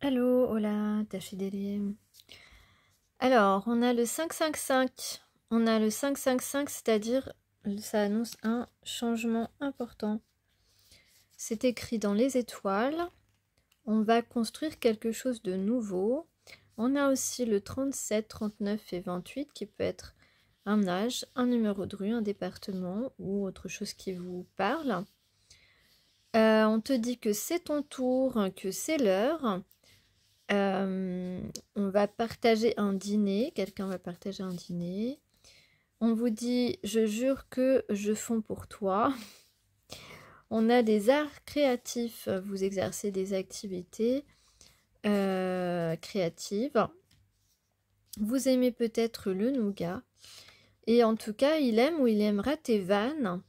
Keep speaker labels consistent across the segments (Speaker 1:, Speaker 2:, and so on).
Speaker 1: Allô, hola, Tachidele. Alors, on a le 555. On a le 555, c'est-à-dire, ça annonce un changement important. C'est écrit dans les étoiles. On va construire quelque chose de nouveau. On a aussi le 37, 39 et 28 qui peut être un âge, un numéro de rue, un département ou autre chose qui vous parle. On te dit que c'est ton tour, que c'est l'heure. On va partager un dîner, quelqu'un va partager un dîner. On vous dit, je jure que je fonds pour toi. On a des arts créatifs, vous exercez des activités créatives. Vous aimez peut-être le nougat. Et en tout cas, il aime ou il aimera tes vannes.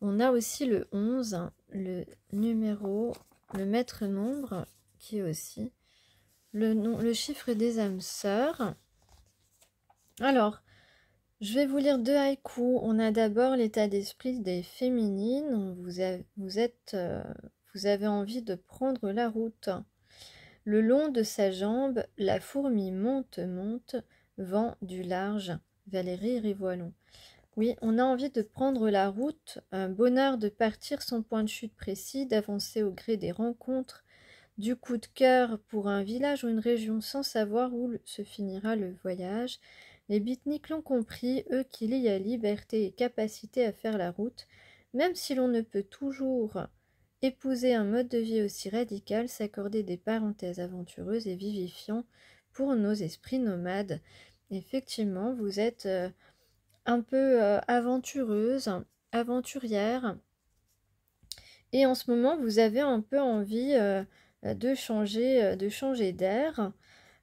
Speaker 1: On a aussi le 11, le numéro, le maître nombre, qui est aussi le chiffre des âmes sœurs. Alors, je vais vous lire deux haïkus. On a d'abord l'état d'esprit des féminines. Vous avez envie de prendre la route. Le long de sa jambe, la fourmi monte, monte, vent du large. Valérie Rivoilon. Oui, on a envie de prendre la route, un bonheur de partir sans point de chute précis, d'avancer au gré des rencontres, du coup de cœur pour un village ou une région sans savoir où se finira le voyage. Les beatniks l'ont compris, eux qui lient à liberté et capacité à faire la route, même si l'on ne peut toujours épouser un mode de vie aussi radical, s'accorder des parenthèses aventureuses et vivifiantes pour nos esprits nomades. Effectivement, vous êtes un peu aventureuse, aventurière, et en ce moment, vous avez un peu envie de changer d'air.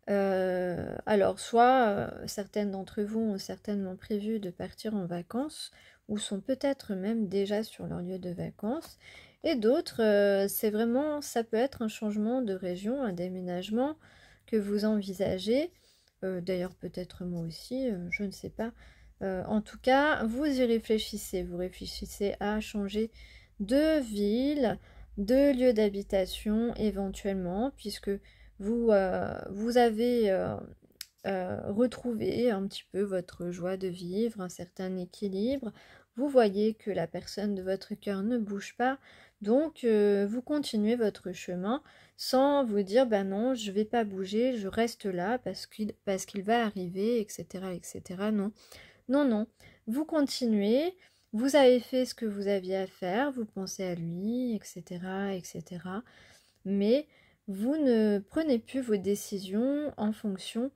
Speaker 1: Alors, soit certaines d'entre vous ont certainement prévu de partir en vacances, ou sont peut-être même déjà sur leur lieu de vacances, et d'autres, ça peut être un changement de région, un déménagement que vous envisagez. D'ailleurs, peut-être moi aussi, je ne sais pas. En tout cas, vous réfléchissez à changer de ville, de lieu d'habitation éventuellement, puisque vous avez retrouvé un petit peu votre joie de vivre, un certain équilibre. Vous voyez que la personne de votre cœur ne bouge pas, donc vous continuez votre chemin sans vous dire bah non, je vais pas bouger, je reste là parce qu'il va arriver, etc., etc. Non, non, non. Vous continuez, vous avez fait ce que vous aviez à faire, vous pensez à lui, etc., etc. Mais vous ne prenez plus vos décisions en fonction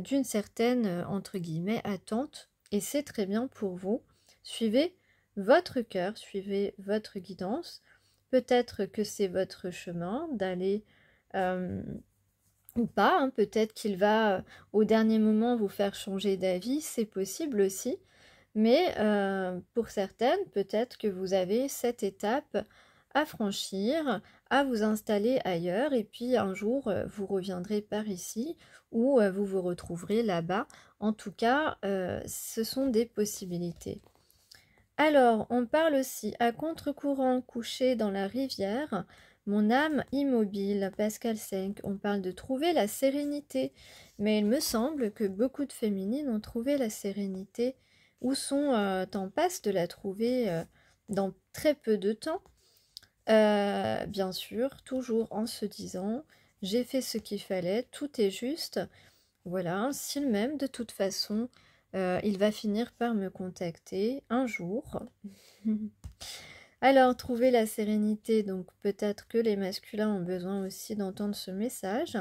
Speaker 1: d'une certaine, entre guillemets, attente. Et c'est très bien pour vous. Suivez votre cœur, suivez votre guidance. Peut-être que c'est votre chemin d'aller ou pas, hein. Peut-être qu'il va au dernier moment vous faire changer d'avis, c'est possible aussi. Mais pour certaines, peut-être que vous avez cette étape à franchir, à vous installer ailleurs, et puis un jour, vous reviendrez par ici, ou vous vous retrouverez là-bas. En tout cas, ce sont des possibilités. Alors, on parle aussi à contre-courant couché dans la rivière, mon âme immobile, Pascal 5. On parle de trouver la sérénité, mais il me semble que beaucoup de féminines ont trouvé la sérénité ou sont en passe de la trouver dans très peu de temps. Bien sûr, toujours en se disant, j'ai fait ce qu'il fallait, tout est juste. Voilà, s'il m'aime, de toute façon, il va finir par me contacter un jour. Alors, trouver la sérénité, donc peut-être que les masculins ont besoin aussi d'entendre ce message.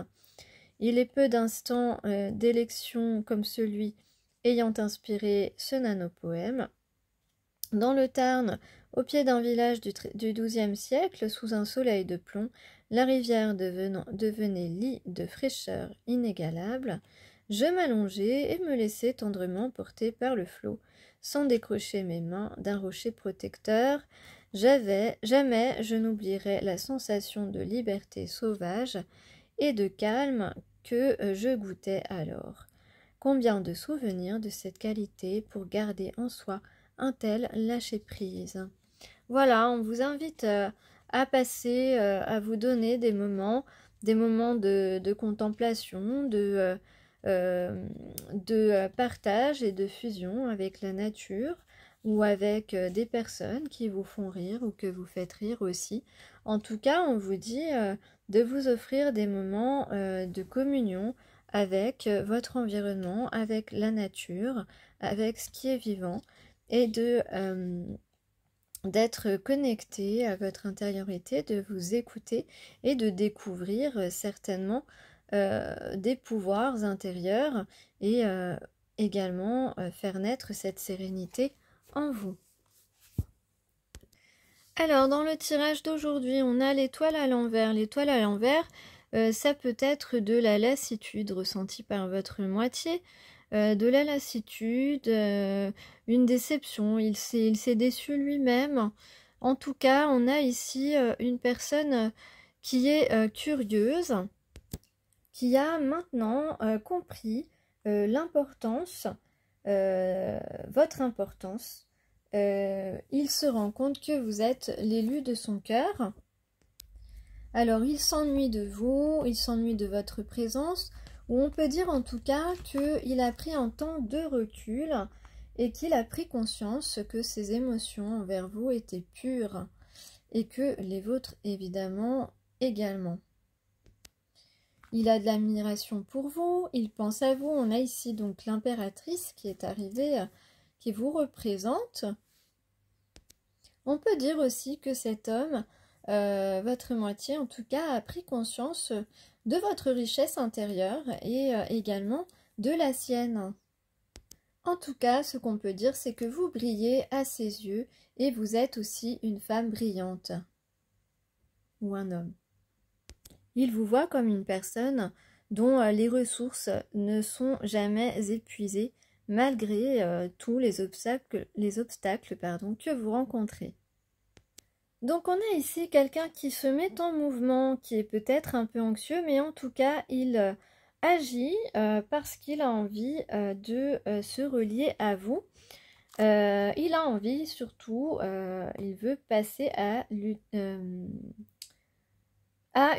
Speaker 1: Il est peu d'instants d'élection comme celui ayant inspiré ce nanopoème. Dans le Tarn, au pied d'un village du XIIe siècle, sous un soleil de plomb, la rivière devenait lit de fraîcheur inégalable. Je m'allongeai et me laissai tendrement porter par le flot, sans décrocher mes mains d'un rocher protecteur. Jamais je n'oublierai la sensation de liberté sauvage et de calme que je goûtais alors. Combien de souvenirs de cette qualité pour garder en soi un tel lâcher-prise. Voilà, on vous invite à passer, à vous donner des moments des moments de contemplation, partage et de fusion avec la nature ou avec des personnes qui vous font rire ou que vous faites rire aussi. En tout cas, on vous dit de vous offrir des moments de communion avec votre environnement, avec la nature, avec ce qui est vivant et d'être connecté à votre intériorité, de vous écouter et de découvrir certainement des pouvoirs intérieurs et également faire naître cette sérénité en vous. Alors dans le tirage d'aujourd'hui, on a l'étoile à l'envers. L'étoile à l'envers, ça peut être de la lassitude ressentie par votre moitié, de la lassitude, une déception, il s'est déçu lui-même. En tout cas, on a ici une personne qui est curieuse, qui a maintenant compris l'importance, votre importance. Il se rend compte que vous êtes l'élu de son cœur. Alors, il s'ennuie de vous, il s'ennuie de votre présence, ou on peut dire en tout cas qu'il a pris un temps de recul et qu'il a pris conscience que ses émotions envers vous étaient pures et que les vôtres évidemment également. Il a de l'admiration pour vous, il pense à vous. On a ici donc l'impératrice qui est arrivée, qui vous représente. On peut dire aussi que cet homme, votre moitié en tout cas, a pris conscience de votre richesse intérieure et également de la sienne. En tout cas, ce qu'on peut dire, c'est que vous brillez à ses yeux et vous êtes aussi une femme brillante. Ou un homme. Il vous voit comme une personne dont les ressources ne sont jamais épuisées malgré tous les obstacles que vous rencontrez. Donc on a ici quelqu'un qui se met en mouvement, qui est peut-être un peu anxieux, mais en tout cas il agit parce qu'il a envie de se relier à vous. Il a envie surtout, il veut passer à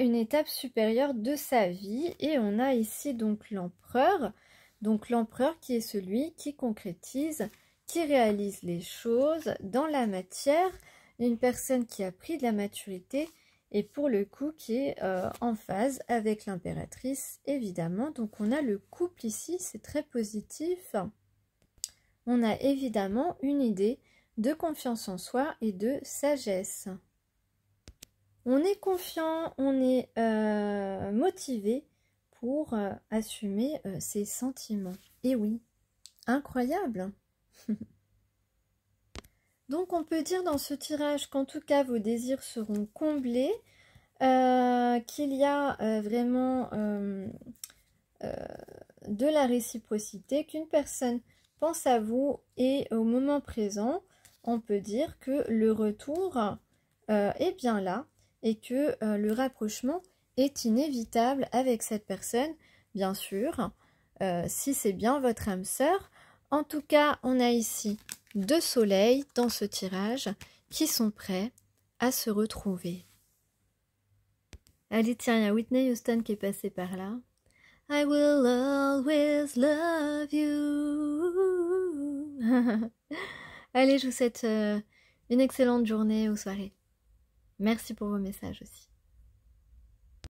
Speaker 1: une étape supérieure de sa vie. Et on a ici donc l'empereur. Donc l'empereur qui est celui qui concrétise, qui réalise les choses dans la matière. Une personne qui a pris de la maturité et pour le coup qui est en phase avec l'impératrice évidemment. Donc on a le couple ici, c'est très positif. On a évidemment une idée de confiance en soi et de sagesse. On est confiant, on est motivé pour assumer ses sentiments. Et oui, incroyable. Donc on peut dire dans ce tirage qu'en tout cas vos désirs seront comblés, qu'il y a vraiment de la réciprocité, qu'une personne pense à vous et au moment présent, on peut dire que le retour est bien là et que le rapprochement est inévitable avec cette personne, bien sûr, si c'est bien votre âme sœur. En tout cas, on a ici 2 soleils dans ce tirage qui sont prêts à se retrouver. Allez, tiens, il y a Whitney Houston qui est passée par là. I will always love you. Allez, je vous souhaite une excellente journée ou soirée. Merci pour vos messages aussi.